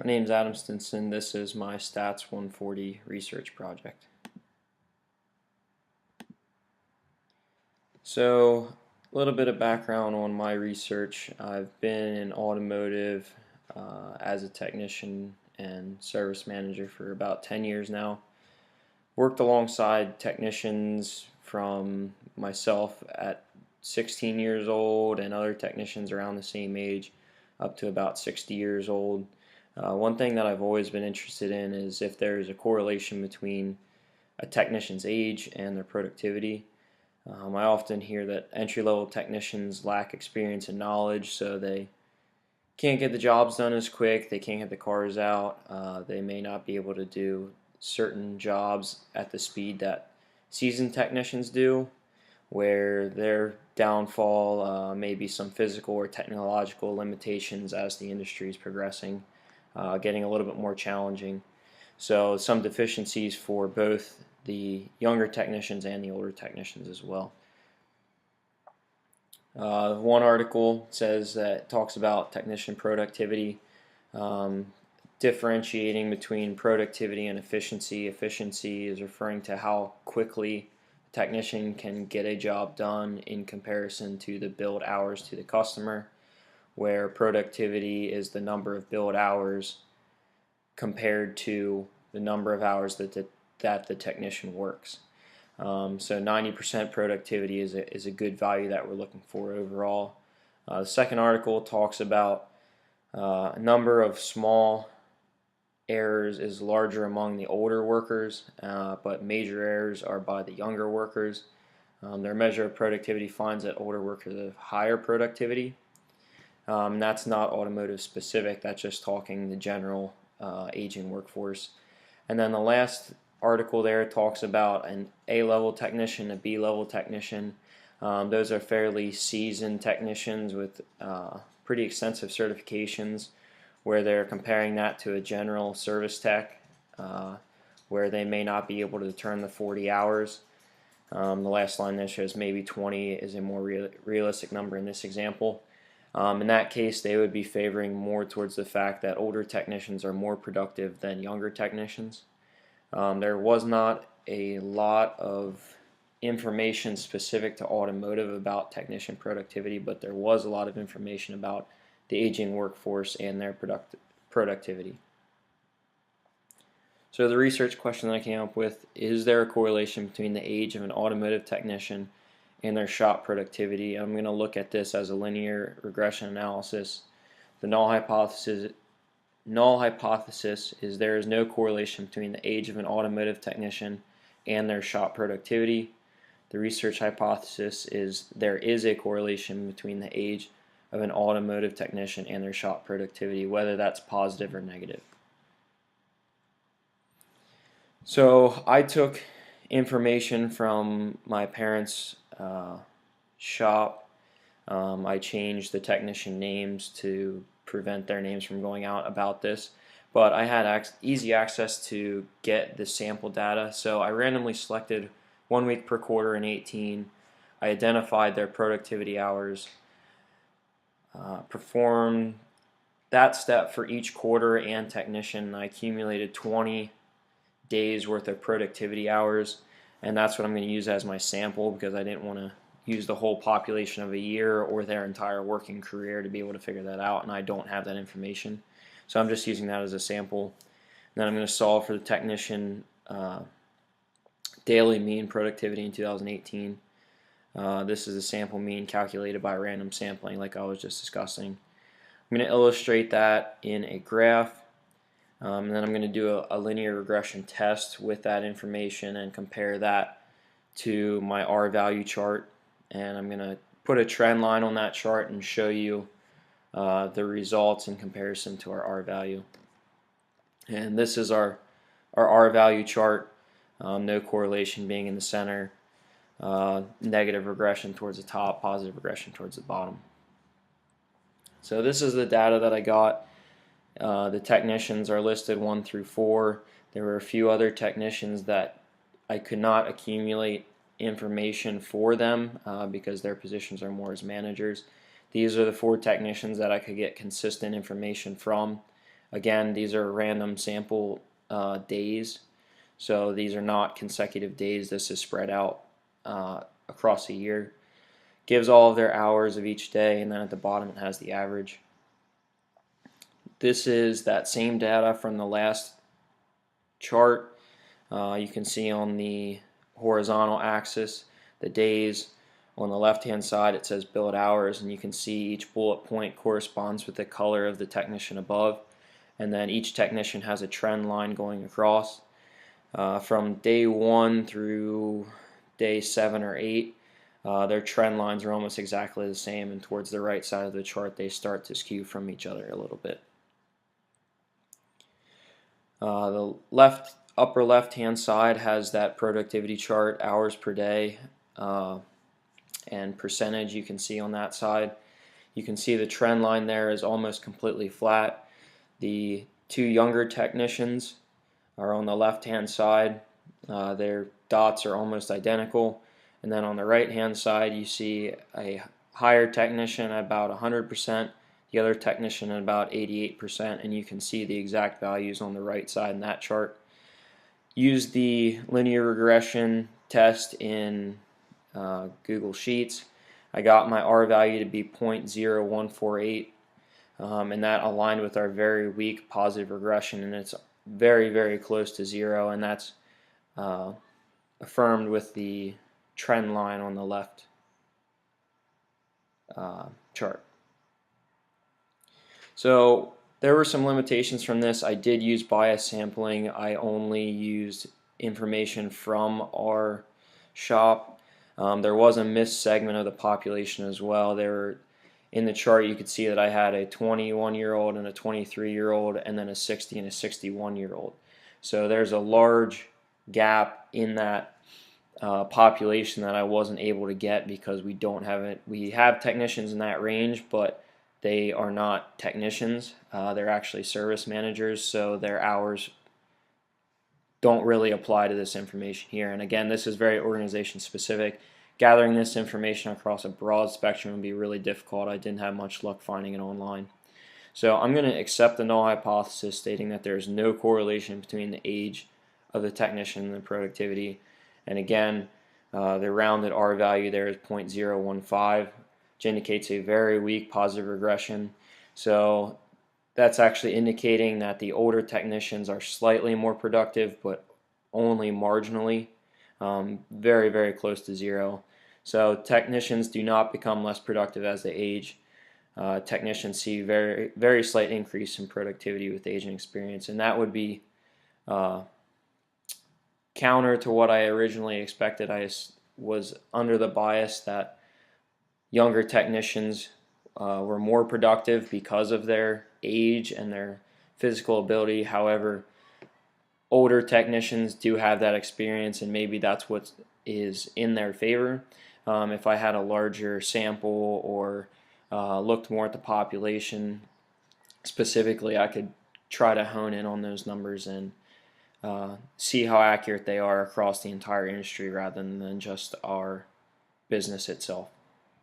My name is Adam Stinson. This is my STATS140 research project. So, a little bit of background on my research. I've been in automotive as a technician and service manager for about 10 years now. Worked alongside technicians from myself at 16 years old and other technicians around the same age up to about 60 years old. One thing that I've always been interested in is if there's a correlation between a technician's age and their productivity. I often hear that entry-level technicians lack experience and knowledge, so they can't get the jobs done as quick, they can't get the cars out, they may not be able to do certain jobs at the speed that seasoned technicians do, where their downfall may be some physical or technological limitations as the industry is progressing, getting a little bit more challenging. So some deficiencies for both the younger technicians and the older technicians as well. One article says that talks about technician productivity, differentiating between productivity and efficiency. Efficiency is referring to how quickly a technician can get a job done in comparison to the billed hours to the customer, where productivity is the number of billed hours compared to the number of hours that the technician works. So 90% productivity is a good value that we're looking for overall. The second article talks about a number of small errors is larger among the older workers, but major errors are by the younger workers. Their measure of productivity finds that older workers have higher productivity. That's not automotive specific, that's just talking the general aging workforce. And then the last article there talks about an A-level technician, a B-level technician. Those are fairly seasoned technicians with pretty extensive certifications, where they're comparing that to a general service tech, where they may not be able to turn the 40 hours. The last line there shows maybe 20 is a more realistic number in this example. In that case, they would be favoring more towards the fact that older technicians are more productive than younger technicians. There was not a lot of information specific to automotive about technician productivity, but there was a lot of information about the aging workforce and their productivity. So the research question that I came up with: is there a correlation between the age of an automotive technician and their shop productivity? I'm going to look at this as a linear regression analysis. The null hypothesis is there is no correlation between the age of an automotive technician and their shop productivity. The research hypothesis is there is a correlation between the age of an automotive technician and their shop productivity, whether that's positive or negative. So I took information from my parents' shop. I changed the technician names to prevent their names from going out about this, but I had easy access to get the sample data, so I randomly selected 1 week per quarter in 18. I identified their productivity hours, performed that step for each quarter and technician. I accumulated 20 days worth of productivity hours, and that's what I'm going to use as my sample, because I didn't want to use the whole population of a year or their entire working career to be able to figure that out, and I don't have that information. So I'm just using that as a sample. Then I'm going to solve for the technician daily mean productivity in 2018. This is a sample mean calculated by random sampling, like I was just discussing. I'm going to illustrate that in a graph, and then I'm going to do a linear regression test with that information and compare that to my R value chart. And I'm going to put a trend line on that chart and show you the results in comparison to our R value. And this is our R value chart, no correlation being in the center, negative regression towards the top, positive regression towards the bottom. So this is the data that I got. The technicians are listed 1 through 4. There were a few other technicians that I could not accumulate information for them because their positions are more as managers. These are the 4 technicians that I could get consistent information from. Again, these are random sample days, so these are not consecutive days. This is spread out across a year. Gives all of their hours of each day, and then at the bottom it has the average. This is that same data from the last chart. You can see on the horizontal axis the days. On the left hand side it says billed hours, and you can see each bullet point corresponds with the color of the technician above, and then each technician has a trend line going across. From day 1 through day 7 or 8, their trend lines are almost exactly the same, and towards the right side of the chart they start to skew from each other a little bit. The upper left hand side has that productivity chart, hours per day, and percentage you can see on that side. You can see the trend line there is almost completely flat. The two younger technicians are on the left hand side. Their dots are almost identical, and then on the right hand side you see a higher technician at about 100%, the other technician at about 88%, and you can see the exact values on the right side in that chart. Use the linear regression test in Google Sheets. I got my R value to be 0.0148, and that aligned with our very weak positive regression, and it's very, very close to 0, and that's affirmed with the trend line on the left chart. So there were some limitations from this. I did use bias sampling. I only used information from our shop. There was a missed segment of the population as well. In the chart you could see that I had a 21-year-old and a 23-year-old, and then a 60 and a 61-year-old. So there's a large gap in that population that I wasn't able to get because we don't have it. We have technicians in that range, but they are not technicians. They're actually service managers, so their hours don't really apply to this information here. And again, this is very organization specific. Gathering this information across a broad spectrum would be really difficult. I didn't have much luck finding it online. So I'm going to accept the null hypothesis stating that there is no correlation between the age of the technician and the productivity. And again, the rounded R value there is 0.015, which indicates a very weak positive regression. So that's actually indicating that the older technicians are slightly more productive, but only marginally, very, very close to 0. So technicians do not become less productive as they age. Technicians see very, very slight increase in productivity with age and experience, and that would be counter to what I originally expected. I was under the bias that younger technicians were more productive because of their age and their physical ability. However, older technicians do have that experience, and maybe that's what is in their favor. If I had a larger sample or looked more at the population specifically, I could try to hone in on those numbers and see how accurate they are across the entire industry rather than just our business itself.